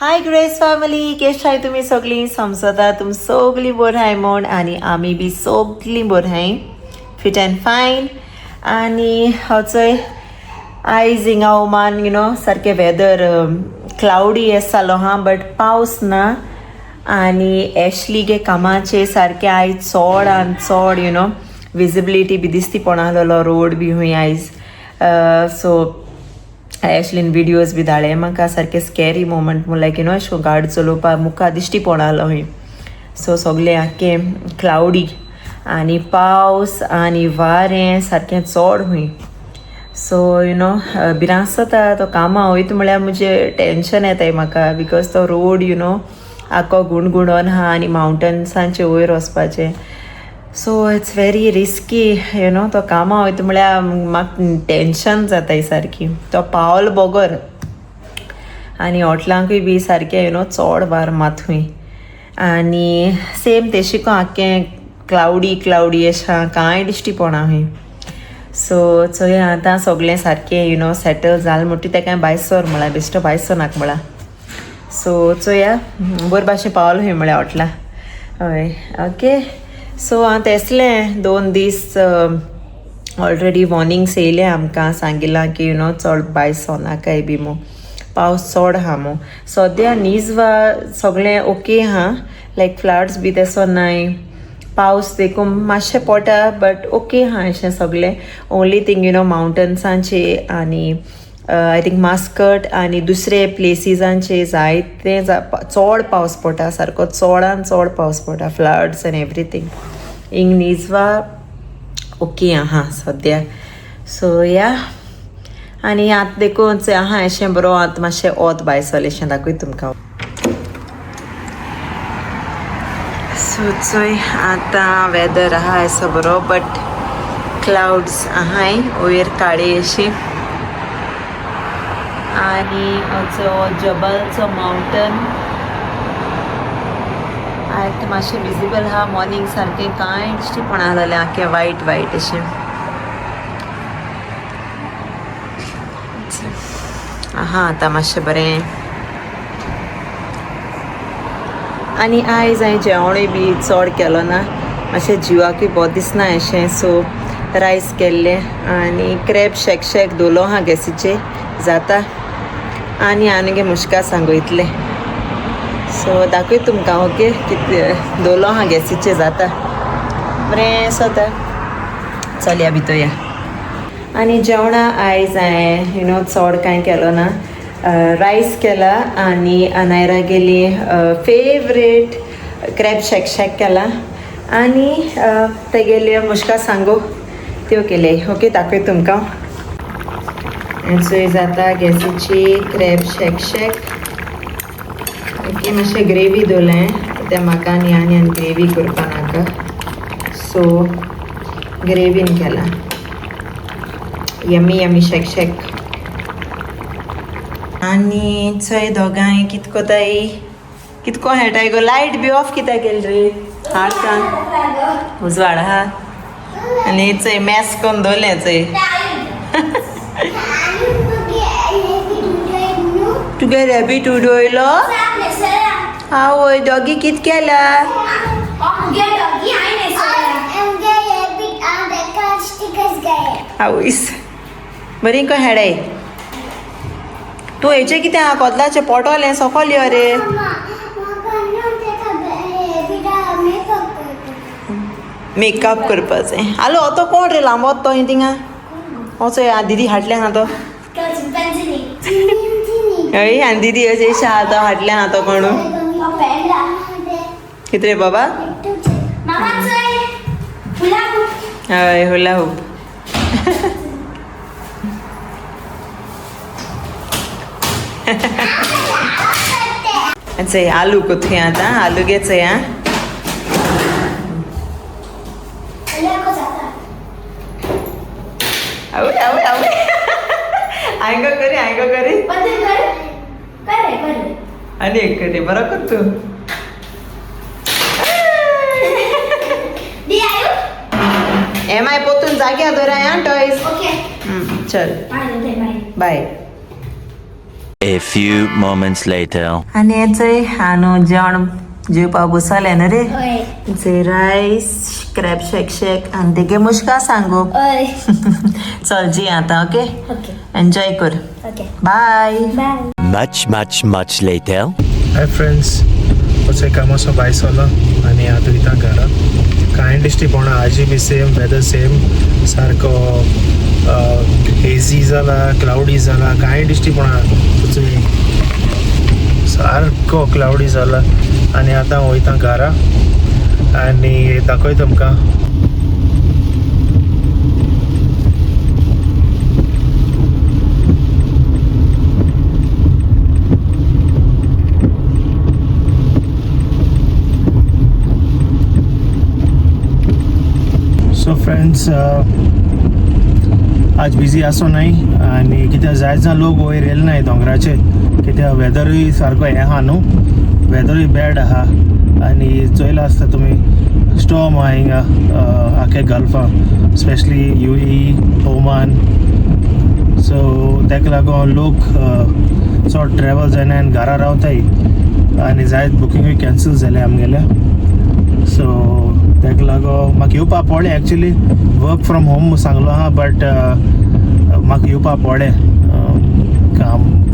हाय grace family, केश हाय तुमी सगळीं? समजता तुम सगळीं बरी हाय म्हूण आनी आमी बी सगळीं बरी हाय, फिट अँड फायन. आनी हचय आयज हिंगा ओमान सारकें वेदर क्लाउडी आसतालो बट पावस ना. आनी एशली गे कामाचे सारकें आयज चोड आनी चोड विजिबिलिटी बी दिसती पडलो रोड बी हूंय आयज. सो एशलीन विडियोज बी धाडले म्हाका. सारकें स्कॅरी मोमेंट म्हूण लायक अशें करून गाडी चलोवपा मुखार दिश्टी पडलो हूंय. सो सगळें आख्खें क्लाउडी आनी पावस आनी वारें सारकें चोड हूंय. सो भिरांत जाता तो कामां वयता म्हळ्यार म्हणजे टेंशन येताय म्हाका, बिकॉज तो रोड आख्खो गुणगुणोन आहा आनी मावंटन्सांचे वयर वचपाचें. सो इट्स व्हेरी रिस्की तो कामां वयता म्हळ्यार म्हाका टेंशन जाताय सारकी. तो पावल बोगोर आनी हॉटलांकूय बी सारकें चोड वार मात हूंय. आनी सेम तेशिको आख्खें क्लाउडी अशें कांय दिश्टी पडना हूंय. सो चोय आतां सगळें सारकें सेटल जालें म्हणटा तेका भायर सर म्हळ्यार बेश्टो भायर सरनाका म्हळ्यार. सो चोया बरे भाशेन पावलो हूंय म्हळ्यार हॉटलां. हय ओके. सो हांव तेसलें 2 दीस ऑलरेडी वॉर्निंग्स येयले आमकां, सांगिलां की चड भायर सरनाकाय बी म्हूण, पावस चोड आहा म्हूण. सद्या नीजवा सगळें ओके आहा, लायक फ्लड्स बी तेसो नाय. पावस देखून मातशें पडटा बट ओके आहा अशें सगळें. ओन्ली थिंग मावंटन्सांचे आनी आय थिंक मास्कट आनी दुसरे प्लेसिसांचे जायते चोड पावस पडटा, सारको चोडान चोड पावस पडटा, फ्लड्स आनी एवरीथींग. हिंग नीजवा ओके आहा सद्या. सो या आनी आतां देखून आहा अशें बरो आतां मातशें वोत भायर सरलें दाखय तुमकां. सो चोय आतां वेदर आहा असो बरो बट क्लाउड्स आहाय वयर काळी अशी. आनी हो जबलचो मावंटन आतां मातशें विजिबल आहा. मॉर्निंग सारकें कांय दिश्टी पडना जालें, आख्खें वायट अशें आहा आतां मातशें बरें. आनी आयज हांवें जेवणूय बी चड केलो ना, मातशें जिवाकूय बोरें दिसना अशें. सो रायस केल्लें आनी क्रेब शेक दवरलो आहा गॅसीचेर जाता. आनी आनी मुश्का सांगयतलें. सो दाखय तुमकां ओके कितें दवरलो आहा गॅसीचेर जाता बरें जाता. चलया भितोया. आनी जेवणा आयज हांवें चड कांय केलो ना. रायस केला आनी अनायरा गेली फेवरेट क्रेब शेक केला आनी तेगेले मुश्का सांगो त्यो केले. ओके दाखय तुमकां. चोय जाता गॅसीची क्रेब शेक. ओके मातशें ग्रेवी दवरलें कित्याक म्हाका आनी ग्रेवी करपा नाका. सो ग्रेवीन केला यमी शेक. आनी चोय दोगांय कित कोताय कितको हेटाय गो. लायट बी ऑफ कित्याक केली रे? हाड का उजवाड आहा आनी चोय मॅस करून दवरलें चोय. तुगे रॅबीट उडोयलो? आवय डॉगी कित केला? आवयस बरी को हेडाय. तूं हेचें कितें आहा कोदलाचें पोटोलें सोकोल यो रे. मेकअप करपाचें. आलो तो कोण रे लांबोत तो थिंगा? चोय दीदी हाटल्यान आहा तो. हय आनी दीदी अशें आहा तो हाटल्यान आहा तो कोण कितें रे बाबा? हय हुला हूप. चोय आलू कोथूय आतां आलू घे चोय. आवय आवय आवय हांगा करी आनी एक करी बरो कर तूं. एम पोतून जाग्यार दवराय टॉयज. चल bye. A few moments later. आणि चंय हांव जेवण जेवपा बसले न्हू रे हय जे रायस क्रॅब शेक शेक आनी तेगे मुश्का सांगू हय चल जी आता ओके ओके एन्जॉय कर okay bye bye Much later. Hi friends वचय कामाचो भायर सरलो आनी आतां वयता घरा कांय दिश्टी पडना आजी बी सेम वेदर सेम सारको हेजी जाला क्लाउडी जाला कांय दिश्टी पडना सारको क्लाउडी जाला आनी आतां वयता घरा आनी दाखय तुमकां सो फ्रेंड्स आज बिजी आसो नाय आनी कित्याक जायत लोक वयर येले नाय दोंगराचे कित्याक वेदरूय सारको हें आहा न्हू वेदरूय बॅड आहा आनी चोयला आसता तुमी स्टॉर्म आहा हिंगा आख्या Galpha specially UAE Oman so तेका लागून लोक चड ट्रॅवल जायना आनी घरा रावताय आनी जायत बुकींगूय कॅन्सल जाले आमगेले सो तेका लागून म्हाका येवपा पडलें एक्चुली वर्क फ्रॉम होम सांगलो आहा बट म्हाका येवपा पडलें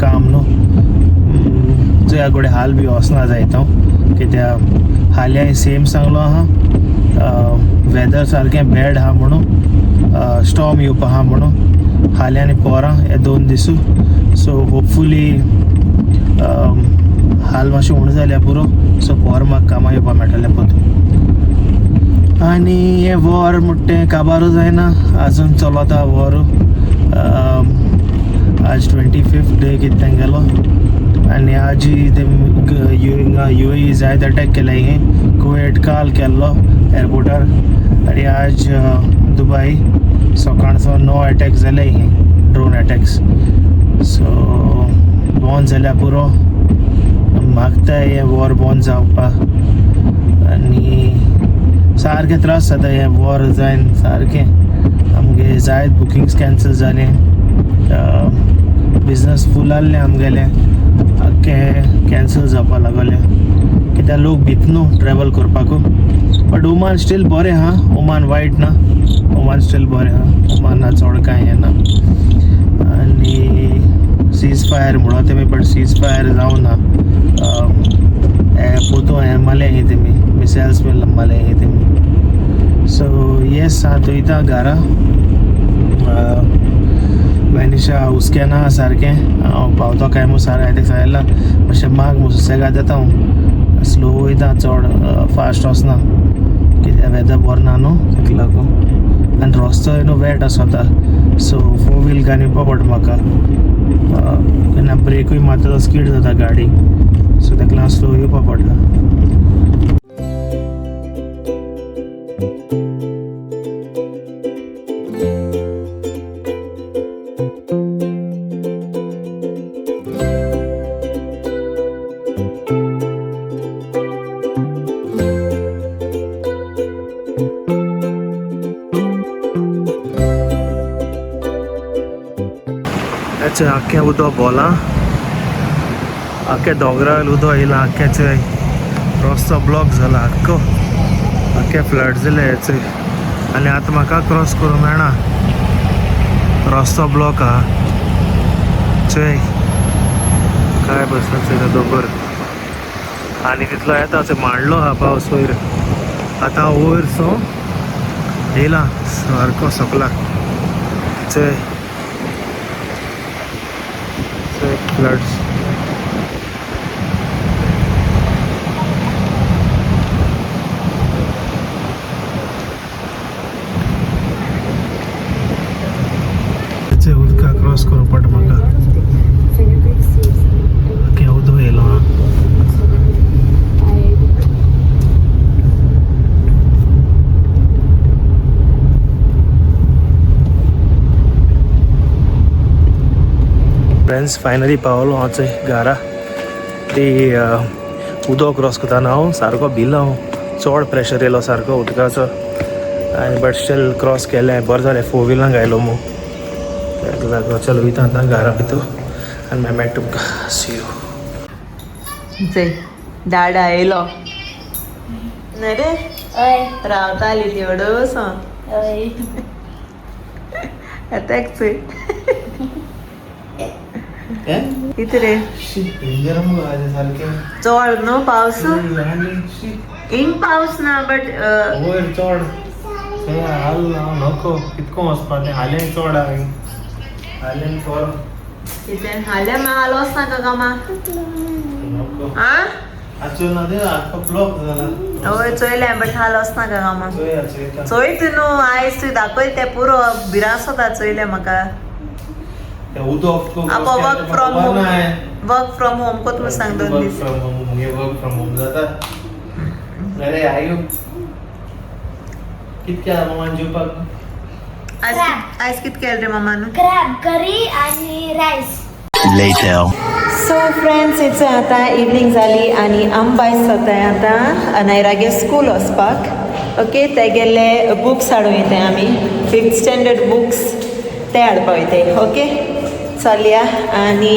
काम न्हू तुज्या कडेन हाल बी वचना जायतो कित्याक हाल्याय सेम सांगलो आहा वेदर सारकें बॅड आहा म्हणून स्टॉर्म येवपा आहा म्हणून हाल्या आनी पोरां हे 2 दिसू सो होपफुली हाल मातशें उणें जाल्यार पुरो सो पोर म्हाका कामां येवपा मेळटलें पोतू आनी हे वॉर म्हणटें काबारू जायना आजून चलता वॉर आज 25th डे कितें गेलो आनी आज UAE जायत अटॅक केले हें कुवेट काल केल्लो एअरपोर्टार आनी आज दुबय सकाळचो 9 अटॅक जाले हें ड्रोन अटॅक्स सो बंद जाल्यार पुरो मागताय हें वॉर बंद जावपाक आनी सारकें त्रास जाता हें वॉर जायन सारकें आमगे जायत बुकिंग्स कॅन्सल जाले बिजनस फूल आहलें आमगेलें आख्खें कॅन्सल जावपा लागलें कित्याक लोक भित न्हू ट्रॅवल करपाकू बट ओमान स्टील बरें आहा ओमान वायट ना ओमान स्टील बरें आहा ओमाना चड कांय हें ना आनी सीज फायर म्हणो तेमी बट सीज फायर जावना पोतू हें मारलें ही तेमी मिसायल्स बीन मारलें ही तेमी सो येस आतां वयता घरा वेनिशा हुस्केना सारकें हांव पावतो काय म्हणून सारकें तेका सांगलां मातशें माग म्हणून सुसेगाद येता हांव स्लो वयता चड फास्ट वचना कित्याक वेदर बरो ना न्हू तेका लागून आनी रस्तो न्हू वेट आसता सो 4 व्हील घालून येवपा पडटा म्हाका केन्ना ब्रेकूय मारता स्कीड जाता गाडी सो तेका लागून स्लो येवपा पडटा आख्खें उदक बोलां आख्खें दोंगराक उदक येयलां आख्खें चोय रस्तो ब्लॉक जाला आख्खें फ्लड जालें चोय आनी आतां म्हाका क्रॉस करूंक मेळना रस्तो ब्लॉक आहा चोय काय बसना चोय दोंगर आनी तितलो येता चोय मांडलो आहा पावस वयर आतां वयर सो येयलां सारको सकला चोय फ्लड्स उदका क्रॉस करूंक पडटा म्हाका आख्खें उदक येयलो आहा फ्रेंड्स फायनली पावलो हांव चोय घरा ती उदक क्रॉस करताना हांव सारको भिलो हांव चड प्रेशर येयलो सारको उदकाचो आनी बट स्टील क्रॉस केलें बरें जालें 4 व्हिलांक आयलो मू तेका लागून चल वयता आतां घरा भितर आनी मागीर मेळटा तुमकां सी यू जय दाडा येयलो ना रे रावताली ती अडस आताक चोय कितें रे चोड न्हू पावस हिंग पावस ना बट वयर चोड हाल नको कितको वचपा तें हालें चोड हालें चोड कितें हाल्या माल वचना का कामा नको आं आजचो ना ते आख्खो ब्लॉक जाला हय चोयलें बट हाल वचना का कामा चोयता चोयत न्हू आयज तुवें दाखय तें पुरो भिरासोता चोयलें म्हाका तें उदक आबा work from home work from home कोत म्हूण सांग 2 दीस वर्क फ्रॉम होम जाता अरे आयु कितक्या मम्मान जेवपाक आयज कित केलें रे मामान क्रॅब करी आणि rice Later. So friends it's आतां इवनिंग जाली आनी आम भायर सरताय आतां नायरागे स्कूल वचपाक ओके ते गेल्ले बुक्स हाडूं येताय आमी 5th स्टँडर्ड बुक्स ते हाडपा वयताय ओके चलया आनी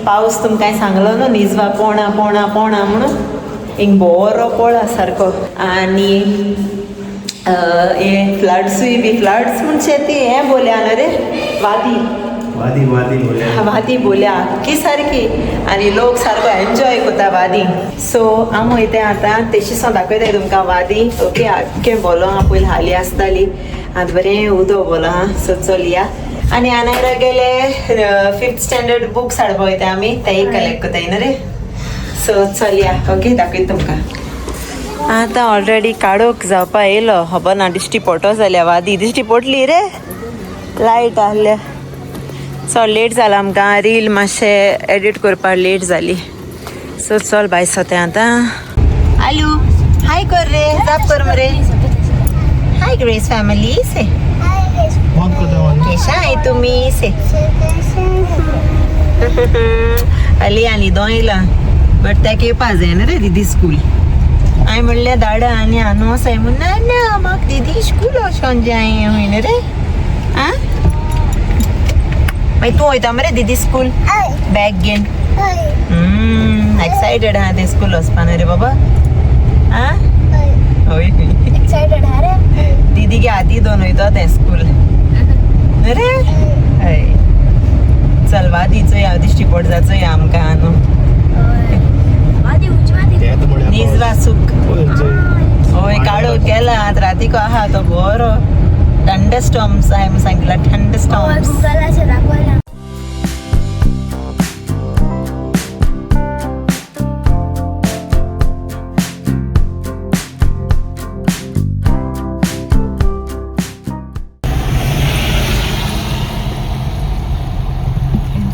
पावस तुमकां सांगलो न्हू निजवा पोणा पोणा पोणा म्हणून हिंग बरो पळा सारको आनी हे फ्लड्सूय बी फ्लड्स म्हणजे ती हें बोल्या न्हू रे वादी वादी वादी बोले वादी बोल्या की सारकी आनी लोक सारको एन्जॉय कोता वादी सो आम वयते आतां तेशी सो दाखयताय तुमकां वादी ओके आख्खें बोलो आहा पयलीं हाली आसताली आतां बरें उदो बोलो आहा सो चलया आनी आनायरा गेले 5th स्टँडर्ड बुक्स हाडपा वयता आमी तेय कलेक्ट कोताय न्हू रे सो चलया ओके दाखयता तुमकां आतां ऑलरेडी काडूक जावपा येयलो खबर ना दिश्टी पडटो जाल्यार वादी दिश्टी पडली रे लायट आहल्या चल लेट जाला आमकां रील मातशें एडिट करपाक लेट जाली सो चल भायर सोतें आतां आलू हाय कर रे जाप कर मरे हाय ग्रेस फॅमिली से फोन करता केशा आहे तुम्ही से आली आनी दोयला बट तेका येवपा जाय न्हू रे दीदी स्कूल हांवें म्हणलें धाडा आनी हांव वसाय म्हूण ना ना म्हाका दीदी स्कूल वचोन जाय हूंय न्हू रे आं मागीर तूं वयता मरे दीदी स्कूल बॅग घेवन एक्सायटेड आहा तें स्कूल वचपा न्हू रे बाबा आं हय एक्सायटेड हा रे दीदीगे हाती दोन वयता तें स्कूल न्हू रे हय चल वादीचोय हांव दिश्टी पडजाचोय आमकां न्हू आधी उजवादी निजवा सूक हय काळोख गेला आतां रातीको आहा तो बरो थंड स्टॉम्स हांवें म्हूण सांगितला थंड स्टॉम्स गुगलाचेर दाखयला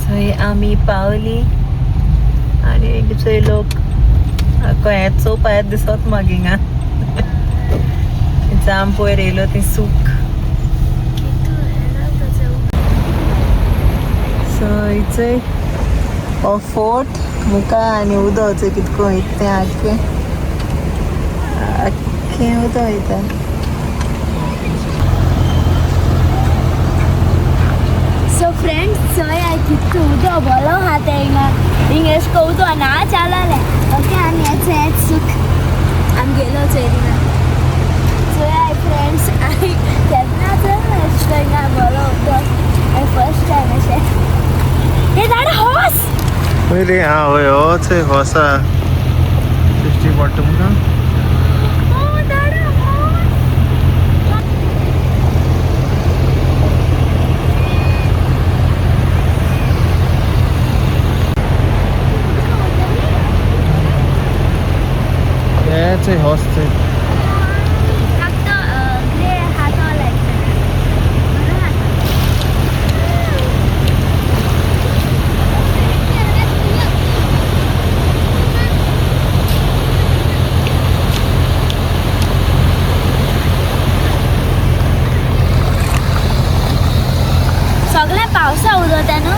थंय आमी पावली आनी थंय लोक हें चोवपा येत दिसत म्हाका हिंगा जाम पयर येयलो ती सूक सो इचय हो फोर्ट मुका आनी उदो वचय कितको वयता तें आख्खें उदो वयता सो फ्रेंड्स चोय हांव कितको उदो बोलो आहा तें हिंगा एशको उदो ना चालले ओके आनी हेच सूक आमी गेलो चोयना चोय हांव फ्रेंड्स केन्ना एशको हिंगा बोलो उदो हांवें फर्स्ट टायम अशें हे झाड हॉस वय रे हा वय होच होसा दिश्टी पडटा तुमकां हेच होस ग्रे हात सगळे पावसा उदोता न्हू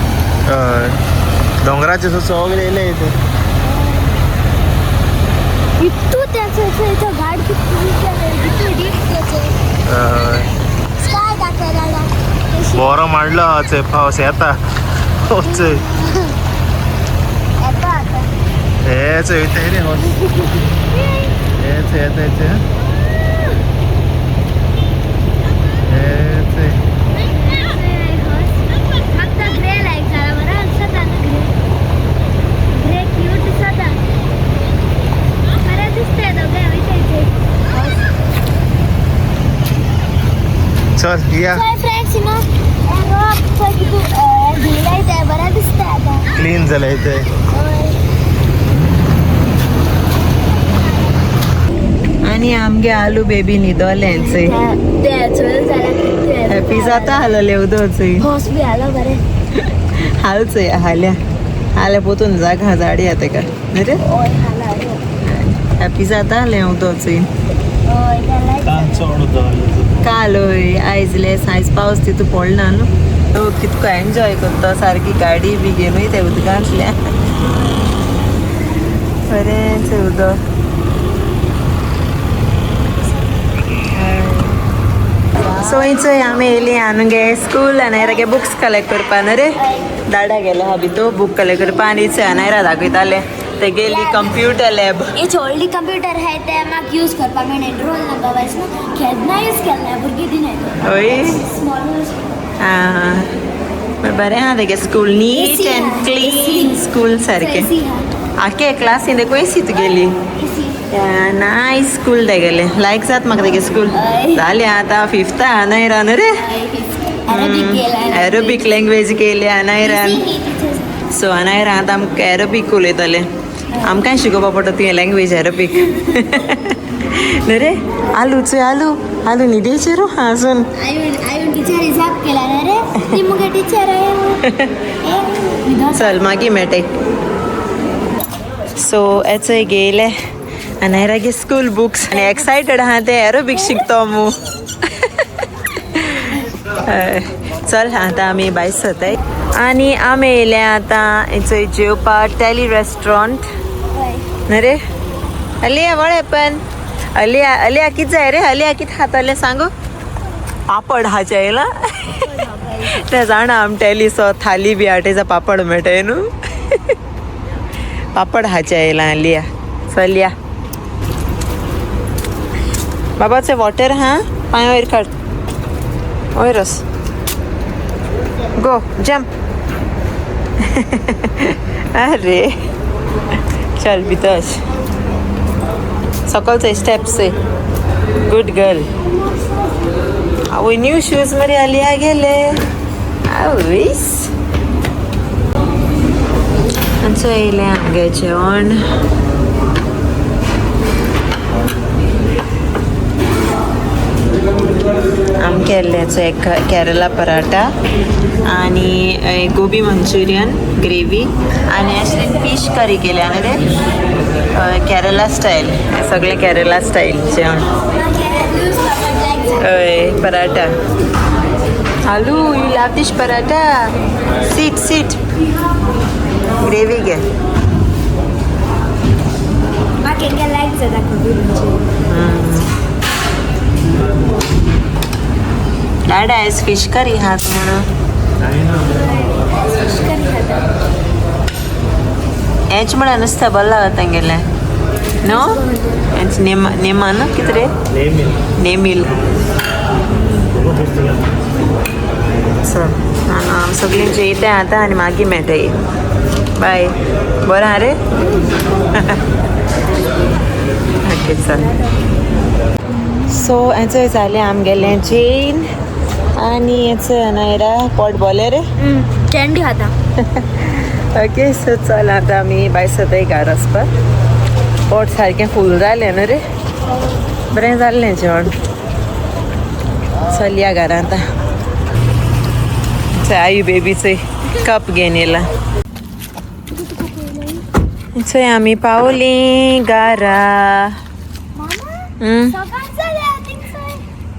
दोंगराचे सगळे येयले इथे इतू त्याचं इथं गाड किती डीप स्काय दाखवायला बरो मांडलो पावस येता याचं येते रे हो येते येते येते येते फक्त ग्रे लाईक झाला बरं असं ग्रे क्यूट दिसत खरं दिसतंय दोघे विचारायचे चल या फ्रेंड्स नो गिलाय बरं दिसतंय आता क्लीन झालं इथे आणि आमगे आलू बेबी न्हिदोल्यांचे हॅपी जाता हालले उदोचंय हॉस बी आलं बरे हालचंय हाल्या पोतून जागा झाडी आता का रे ओय हाला हॅपी जाता हाले उदोचंय ओय त्याला चढ होतं काल होय आयजलेस आयज पावस तिथं पडला न्हू तो कितको एन्जॉय करता सारकी गाडी बी घेवन त्या उदकांतल्या बरेंच उदक सो थंयचंय आमी येयली आनुगे स्कूल आनी बुक्स कलेक्ट करपा न्हू रे दाडा गेलो हा भितो बुक कलेक्ट करपा आनी अनायरा दाखयताले ते गेली कंप्युटर लॅब एक व्हडली कंप्युटर आहाय ते म्हाका यूज करपा मेळना रोल नंबर वायज न्हू खेळना यूज केलना भुरगीं दिनाय होय स्मॉल हां बरें आहा तेगे school neat and clean school सारकें आखे क्लासीन देखो एसीत गेली नायस स्कूल तेगेलें लायक जाता म्हाका तेगे स्कूल जालें आतां फिफ्था अनायरान रे एरोबीक लँग्वेज केली अनायरान सो अनायरा आतां आमकां एरोबीक उलयतलें आमकांय शिकोवपा पडटा तुवें लँग्वेज एरोबीक न्हू रे आलू चोय आलू आलू न्हिदेचेर हांसून आयुन टीचर हिसाब केला ना रे ती मुगे टीचर आहे चल मागीर मेळटाय सो हेचोय गेले अनायरागे स्कूल बुक्स आनी एक्सायटेड आहा ते एरोबीक शिकतो मू चल आतां आमी भायर सरताय आनी आमी येयले आतां हेचोय जेवपा टॅली रेस्टॉरंट न्हू रे अलिया वळे पण अलिया कितें जाय रे अलिया कितें खातलें सांगू पापड हाचे येयला ते जाणा आम टॅली सो थाली बी हाटेचा पापड मेळटाय न्हू पापड हाचे येयला अलिया चल या बाबाचे वॉटर हा पांय वयर काड वयरस गो जंप अरे चल भितर सकलचे स्टेप्स गुड गर्ल आवय न्यू शूज मरे अलिया गेले आवयस आमचो येयलें आमगे जेवण आम केल्लेचो एक केरला पराठा आनी गोबी मंचुरियन ग्रेवी आनी अशें फीश करी केल्या न्हू रे केरला स्टायल सगळें केरला स्टायल जेवण हय पराठा आलू यू लव दिस पराठा सीट सीट ग्रेवी घे म्हाका एका लायक जाता गोबी मंचुरियन डाडा आयज फीश करी हात म्हणून हेच म्हणून नुस्तें बरें लागता तेंगेलें नो हेच नेमा न्हू कितें रे नेमील चल आमी सगळीं जेयताय आतां आनी मागीर मेळटाय बाय बरें आहा रे ओके चल सो हेचो जालें आमगेलें जेन आनी हेचो अनायरा पोट बोलें रे कॅन्डी खाता ओके सो चल आतां आमी भायर सरताय घरा वचपाक पोट सारकें फूल जालें न्हू रे बरें जाल्लें जेवण चल या घरा आतां आयू बेबीचोय कप घेवन येयला थंय आमी पावलीं घरा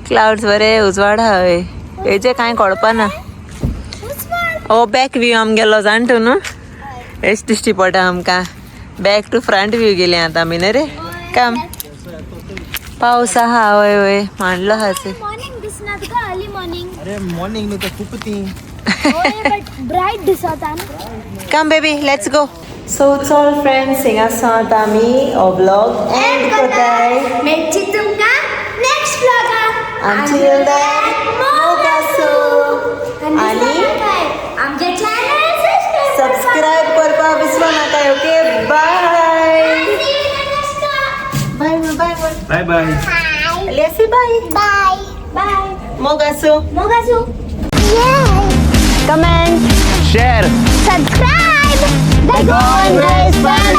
क्लाउड्स बरे उजवाड आहा हय हेजे कांय कळपाना हो बॅक व्यू आमगेलो जाणटो न्हू एश दिश्टी पडटा आमकां बॅक टू फ्रंट व्यू गेली आतां आमी न्हू रे कम पावस आहा हय हय मांडलो आहा मॉर्निंग दिसना तुका अर्ली मॉर्निंग अरे मॉर्निंग न्हू ते खूप ती बट ब्राइट दिसता ना come baby let's go so चल फ्रेंड्स हिंगा सात आमी हो ब्लॉग एंड करताय मेळची तुमकां नेक्स्ट ब्लॉगार Until then, मोगासो आणि आमचे चॅनल सबस्क्राईब करपाक विसरू नाका okay bye bye bye bye bye लेसी बाय बाय बाय मोगासो मोगासू comment share subscribe the Golden Race family.